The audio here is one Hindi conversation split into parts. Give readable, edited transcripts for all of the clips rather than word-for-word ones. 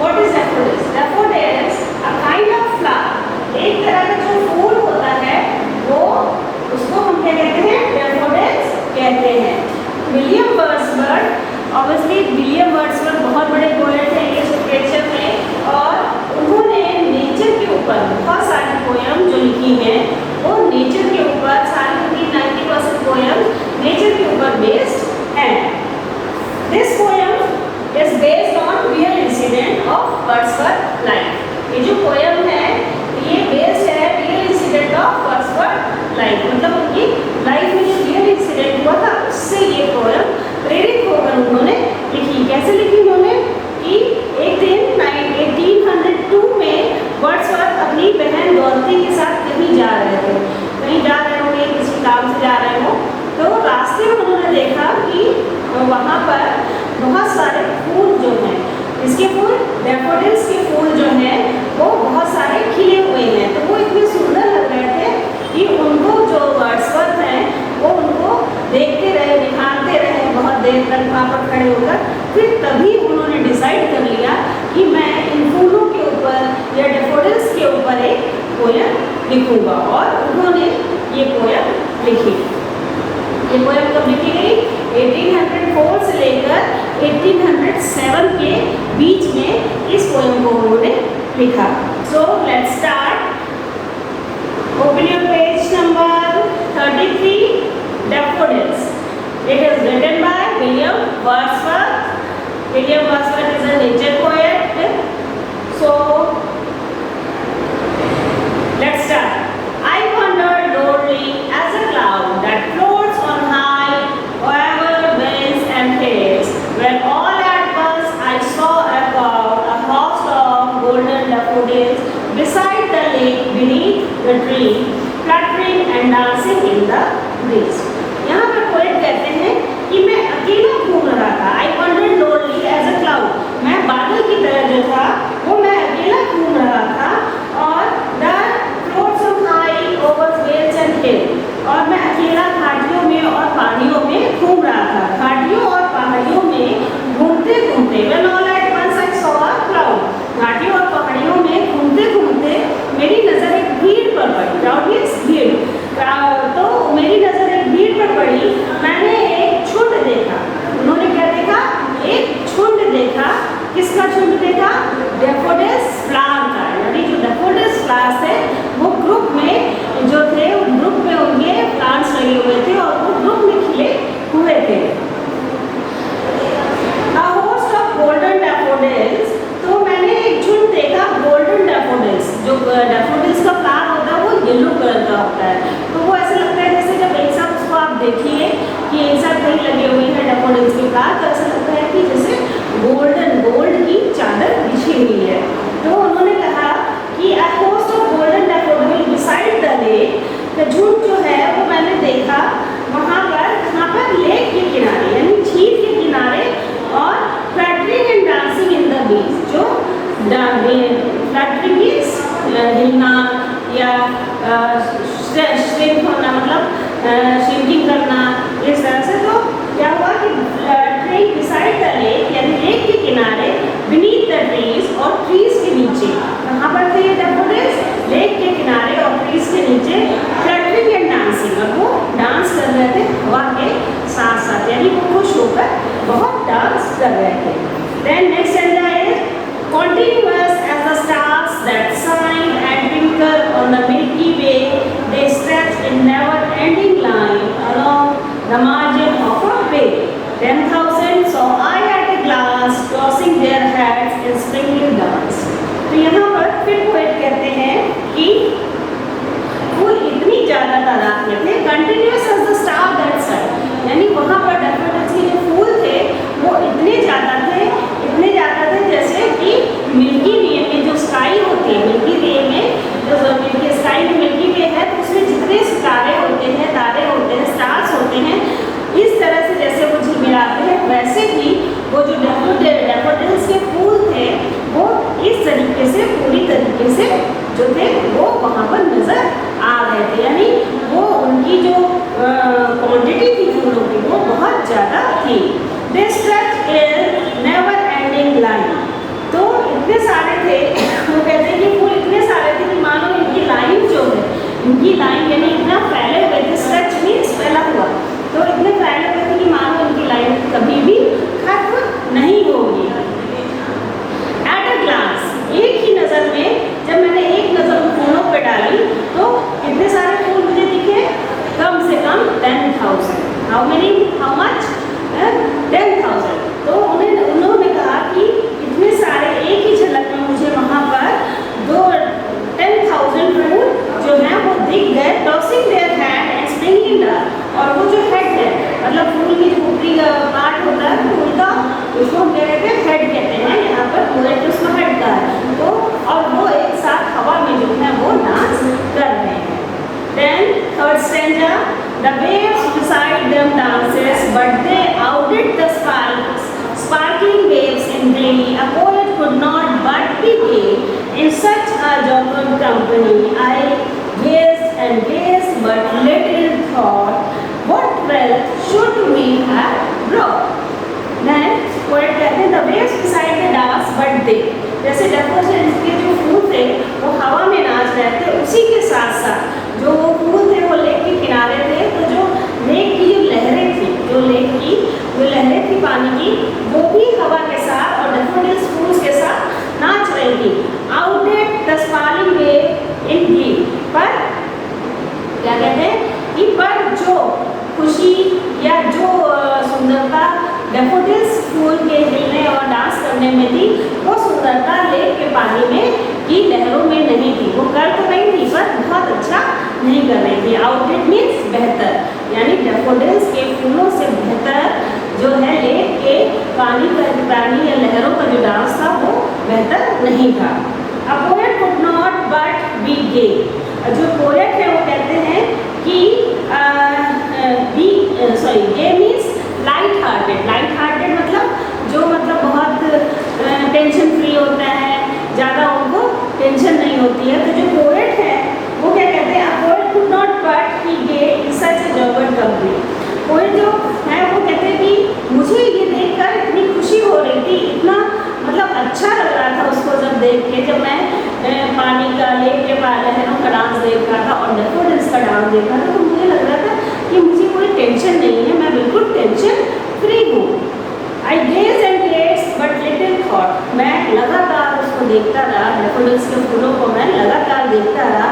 What is daffodils? Daffodils a kind of flower, एक तरह का जो फूल होता है वो, उसको हम क्या कहते हैं? डैफोडिल्स कहते हैं। William Wordsworth, obviously William Wordsworth बहुत बड़े पोएट हैं इंग्लिश लिटरेचर में, और उन्होंने नेचर के ऊपर बहुत सारी पोएम जो लिखी हैं वो नेचर के ऊपर, सारी 90% पोएम नेचर के ऊपर बेस्ड हैं। This poem is based on real incident of Wordsworth life. ये जो पोएम है ये बेस्ड है real incident of Wordsworth life, मतलब उनकी लाइफ में जो रियल इंसिडेंट हुआ था उससे ये पोएम प्रेरित होकर उन्होंने लिखी। कैसे लिखी उन्होंने? कि एक दिन 1802 में वर्ड्सवर्थ अपनी बहन डॉर्थी के साथ कहीं जा रहे थे, कहीं जा रहे होंगे, किसी काम से जा रहे हो, तो रास्ते में उन्होंने देखा कि वहाँ पर बहुत सारे फूल जो हैं, इसके फूल डैफोडिल्स के फूल जो हैं वो बहुत सारे खिले हुए हैं। तो वो इतने सुंदर लग रहे थे कि उनको जो वर्ड्सवर्थ हैं वो उनको देखते रहे, निहारते रहे बहुत देर तक वहाँ पर खड़े होकर। फिर तभी उन्होंने डिसाइड कर लिया कि मैं इन फूलों के ऊपर या डैफोडिल्स के ऊपर एक पोएम लिखूंगा, और उन्होंने ये पोएम लिखी। ये पोएम कब लिखी गई? 1804 से लेकर 1807 के बीच में इस पोएम को उन्होंने लिखा। So let's start. Open your page number 33, daffodils. It is written by William Wordsworth. William Wordsworth is a nature poet. So let's start. I wandered lonely as a cloud that floats on high over winds and hills, when all at once I saw a host of golden daffodils beside the lake, beneath the tree, fluttering and dancing in the breeze. यहाँ पर पोएट कहते हैं कि मैं अकेला घूम रहा था। I wandered lonely as a cloud, मैं बादल की तरह जो था वो मैं अकेला घूम रहा था, और the floats on high over vales and hills, और मैं अकेला घाटियों में और पहाड़ियों में घूम रहा था। घाटियों और पहाड़ियों में घूमते घूमते, when all at once I saw a crowd, घाटियों और पहाड़ियों में घूमते घूमते मेरी नज़र एक भीड़ पर पड़ी। क्राउड मीन्स भीड़। तो मेरी नज़र एक भीड़ पर पड़ी, मैंने एक झुंड देखा। उन्होंने क्या देखा? एक झुंड देखा। किसका झुंड देखा? डैफोडिल्स फ्लावर का। यानी जो डैफोडिल्स फ्लावर्स है वो ग्रुप में जो थे, उन ग्रुप में उनके प्लांट्स लगे हुए थे और वो ग्रुप में खिले हुए थे। A host of golden daffodils, तो मैंने एक झुंड देखा गोल्डन डैफोडिल्स। जो डैफोडिल्स का फ्लावर होता है वो येलो कलर का होता है, तो वो ऐसा लगता है जैसे जब एक साथ उसको आप देखिए कि एक साथ कहीं लगे हुए हैं डैफोडिल्स के फ्लावर, तो ऐसा लगता है कि जैसे गोल्ड की चादर बिछी हुई है। तो उन्होंने कहा कि a host of golden daffodils beside the lake, तो झुंड जो है वो मैंने देखा वहाँ पर लेक के किनारे, यानी झील के किनारे, और fluttering and dancing in the breeze, जो fluttering means हिलना या श्रिंक होना, मतलब श्रिंकिंग करना, इस तरह से। तो क्या हुआ कि ट्री बिसाइड द लेक, यानी लेक के किनारे, बीनीथ द ट्रीज, और ट्रीज के नीचे। कहाँ पर थे ये डैफोडिल्स? लेक के किनारे और ट्रीज के नीचे, फ्लटरिंग एंड डांसिंग, और वो डांस कर रहे थे हवा के साथ साथ, यानी वो खुश होकर बहुत डांस कर रहे थे। Then next stanza is continuous as the stars that shine and twinkle on the Milky Way, they stretch in never-ending line along the margin of a bay. 10,000 saw I at a glance, tossing their heads in springing dance. तो यहाँ पर फिर पोएट कहते हैं कि वो इतनी ज़्यादा तादाद में थे, continuous as the star that shine, यानी वहाँ पर डैफोडिल्स के जो फूल थे वो इतने ज़्यादा थे जैसे कि मिल्की वे में जो स्काई होती है, मिल्की वे में जो स्काई में मिल्की वे है, तो उसमें जितने सितारे होते हैं, तारे होते हैं, स्टार्स होते हैं, इस तरह से जैसे वो झिलमिलाते हैं, वैसे ही वो जो डैफोडिल्स के फूल थे वो इस तरीके से, पूरी तरीके से जो थे वो वहाँ पर नजर आ रहे थे। यानी वो उनकी जो क्वांटिटी थी फूलों की वो बहुत ज़्यादा थी। They stretch in never ending line, तो इतने company. I gazed and gazed, but little thought what wealth should me have brought. Then poet कहते हैं the waves beside the dance but they, जैसे डैफोडिल्स के जो फूल थे वो हवा में नाच रहे थे, उसी के साथ साथ जो वो फूल थे वो लेक के किनारे थे, तो जो लेक की जो लहरें थी, जो लेक की जो लहरें थी पानी की, वो भी हवा के साथ और डैफोडिल्स फूल के साथ नाच रही थी. Outdid the smiling wave in glee, पर क्या कहते हैं कि पर जो खुशी या जो सुंदरता डैफोडिल्स फूल के हिलने और डांस करने में थी, वो सुंदरता लेक के पानी में की लहरों में नहीं थी. वो कर तो रही थी पर बहुत अच्छा नहीं कर रही थी. आउटडिड मीन्स बेहतर, यानी डैफोडिल्स के फूलों से बेहतर जो है लेक के पानी या लहरों का जो डांस था वो बेहतर नहीं था. A poet could not but be gay. जो पोएट है वो कहते हैं कि गे मीन्स लाइट हार्टेड मतलब जो मतलब बहुत टेंशन फ्री होता है, ज़्यादा उनको टेंशन नहीं होती है. तो जो पोएट है वो क्या कहते हैं, A poet could not but be gay in such a joyous company. Poet जो है वो कहते हैं कि मुझे ये देखकर इतनी खुशी हो रही थी, इतना मतलब अच्छा लग रहा था उसको जब देख के, जब मैं पानी का लेक के लहरों का डांस देख रहा था और डैफोडिल्स का डांस देख रहा था, तो मुझे लग रहा था कि मुझे कोई टेंशन नहीं है, मैं बिल्कुल टेंशन फ्री हूँ. I gauge and gauge but little thought, मैं लगातार उसको देखता रहा, डैफोडिल्स के फूलों को मैं लगातार देखता रहा.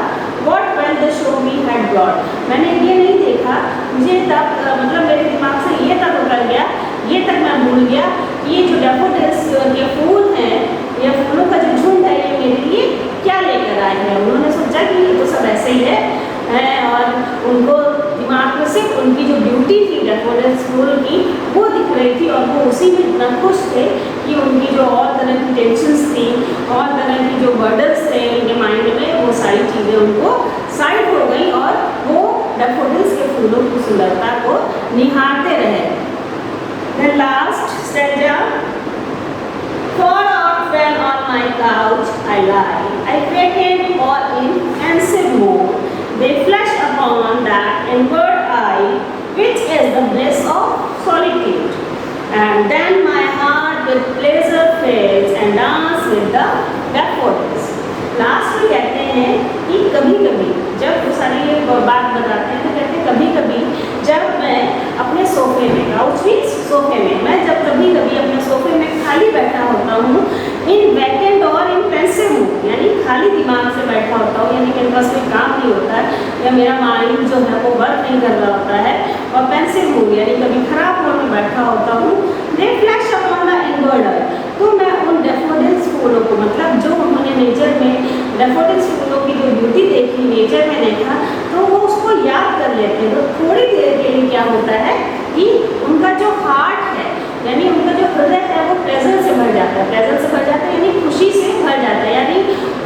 What well the show me had brought, मैंने ये नहीं देखा, मुझे तब मतलब मेरे दिमाग से ये तक उतर गया, ये तक मैं भूल गया ये जो डैफोडिल्स के फूल हैं या फूलों का जो झुंड है ये मेरे लिए क्या लेकर आए हैं. उन्होंने सोचा कि ये तो सब ऐसे ही है और उनको दिमाग में सिर्फ उनकी जो ब्यूटी थी डैफोडिल्स फूल की वो दिख रही थी और वो उसी में इतना खुश थे कि उनकी जो और तरह की टेंशन्स थी और तरह की जो बर्डन्स थे उनके माइंड में, वो सारी चीज़ें उनको साइड हो गई और वो डैफोडिल्स के फूलों की सुंदरता को निहारते रहे. The last stanza. Far out when on my couch I lie, I waken all in pensive mood. They flash upon that inward eye, which is the bliss of solitude. And then my heart with pleasure fills and dance with the daffodils. Last में कहते हैं कि कभी कभी जब वो सारी ये बात बताते हैं तो कहते हैं कभी कभी जब मैं अपने सोफे में, काउच मीन्स सोफे में, मैं जब कभी कभी अपने सोफे में खाली बैठा होता हूँ, इन वैकेंट और इन पेंसिव हूँ, यानी खाली दिमाग से बैठा होता हूँ, यानी मेरे पास कोई काम नहीं होता है या मेरा माइंड जो है वो वर्क नहीं कर रहा होता है, और पेंसिव हूँ यानी कभी खराब मूड में बैठा होता हूँ. दे फ्लैश अपॉन द इनवर्ड आई, तो मैं उन डैफोडिल्स फूलों को, मतलब जो उन्होंने नेचर में डैफोडिल्स फूलों की जो ब्यूटी देखी, नेचर में देखा, तो वो उसको याद कर लेते हैं. तो थोड़ी देर के लिए क्या होता है कि उनका जो हार्ट है यानी उनका जो हृदय है वो प्लेजर से भर जाता है, प्लेजर से भर जाता है यानी खुशी से भर जाता है. यानी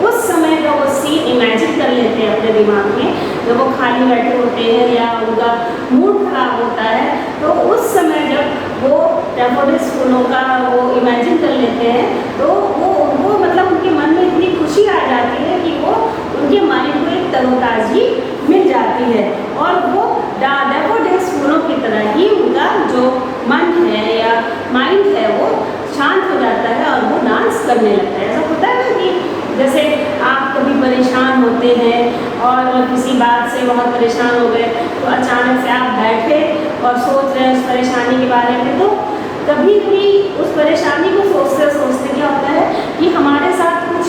उस समय का वो सीन इमेजिन कर लेते हैं अपने दिमाग में, जब वो खाली बैठे होते हैं या उनका मूड खराब होता है, तो उस समय जब वो डैफोडिल्स फूलों का वो इमेजिन कर लेते हैं तो वो उनको मतलब उनके मन में इतनी खुशी आ जाती है कि वो उनके माइंड को एक तरोताज़गी मिल जाती है और वो डैफोडिल्स फूलों की तरह ही उनका जो मन है या माइंड है वो शांत हो जाता है और वो डांस करने लगता है. ऐसा होता है ना कि जैसे आप कभी परेशान होते हैं और किसी बात से बहुत परेशान हो गए, तो अचानक से आप बैठे और सोच रहे हैं उस परेशानी के बारे में, तो कभी कभी उस परेशानी को सोचते सोचते क्या होता है कि हमारे साथ कुछ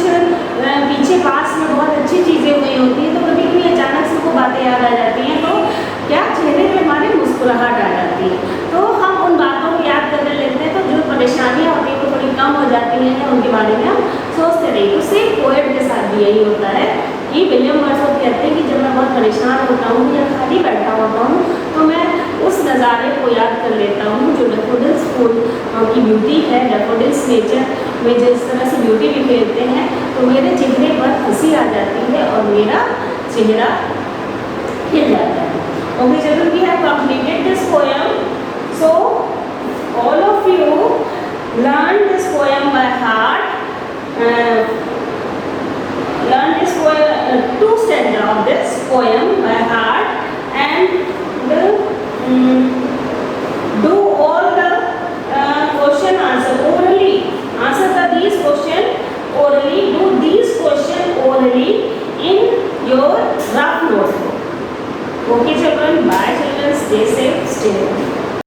पीछे पास में बहुत अच्छी चीज़ें हुई होती हैं, तो कभी कभी अचानक से वो बातें याद आ जाती हैं, तो क्या चेहरे पे हमारी मुस्कुराहट आ जाती है, तो हम उन बातों को याद करने लगते हैं, तो जो परेशानियाँ होती हैं वो थोड़ी कम हो जाती हैं या उनके बारे में हम सोचते नहीं. तो सेम पोएट के साथ भी यही होता है कि विलियम वर्ड्सवर्थ कहते हैं कि जब मैं बहुत परेशान होता हूँ या खाली बैठा होता हूँ तो मैं उस नज़ारे को याद कर लेता हूँ जो डैफोडिल्स फूल की ब्यूटी है. डैफोडिल्स नेचर में जिस तरह से ब्यूटी बिखेरते हैं तो मेरे चेहरे पर हंसी आ जाती है और मेरा चेहरा खिल जाता है. Okay, children, we have completed this poem. So, all of you learn this poem by heart. stanza of this poem by heart and do all the question answer orally. Answer these questions